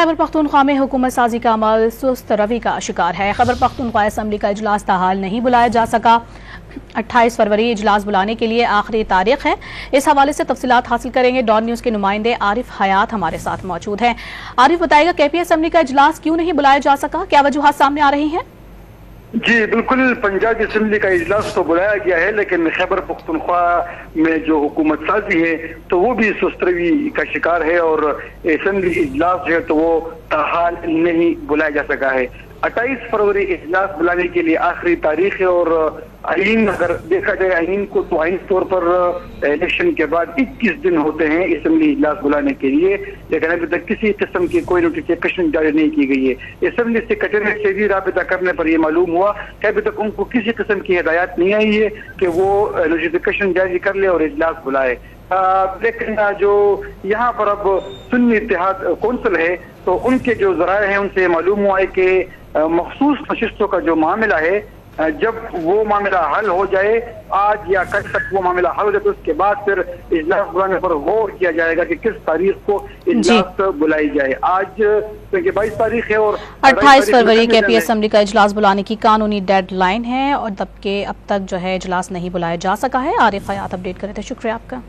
खैबर पख्तूनख्वा में हुकूमत साजी का अमल सुस्त रवि का शिकार है। खैबर पख्तूनख्वा असम्बली का इजलास ताहाल नहीं बुलाया जा सका। 28 फरवरी इजलास बुलाने के लिए आखिरी तारीख है। इस हवाले से तफसीलात हासिल करेंगे। डॉन न्यूज़ के नुमाइंदे आरिफ हयात हमारे साथ मौजूद हैं। आरिफ बताएगा, केपी असम्बली का इजलास क्यों नहीं बुलाया जा सका, क्या वजूहात सामने आ रही हैं? जी बिल्कुल, पंजाब असम्बली का इजलास तो बुलाया गया है, लेकिन खैबर पख्तूनख्वा में जो हुकूमत साजी है तो वो भी सुस्त रवि का शिकार है और असम्बली इजलास जो है तो वो ताहाल नहीं बुलाया जा सका है। 28 फरवरी इजलास बुलाने के लिए आखिरी तारीख है और आइन अगर देखा जाए आइन को तो आइन तौर पर इलेक्शन के बाद 21 दिन होते हैं असम्बली इजलास बुलाने के लिए, लेकिन अभी तक किसी किस्म की कोई नोटिफिकेशन जारी नहीं की गई है। असम्बली सेक्रेटरीट से भी राबिता करने पर यह मालूम हुआ कि अभी तक उनको किसी किस्म की हिदायत नहीं आई है कि वो नोटिफिकेशन जारी कर ले और इजलास बुलाए। लेकिन जो यहाँ पर अब सुन्नी इत्तेहाद कौंसिल है तो उनके जो जराए हैं उनसे मालूम हुआ है कि मखसूस नशिस्तों का जो मामला है जब वो मामला हल हो जाए, आज या कल तक वो मामला हल हो जाए तो उसके बाद फिर इजलास बुलाने पर गौर किया जाएगा कि किस तारीख को इजलास बुलाई जाए। आज क्योंकि 22 तारीख है और 28 फरवरी केपी असम्बली का इजलास बुलाने की कानूनी डेडलाइन है और तब के अब तक जो है इजलास नहीं बुलाया जा सका है। आरिफ हयात अपडेट करे थे, शुक्रिया आपका।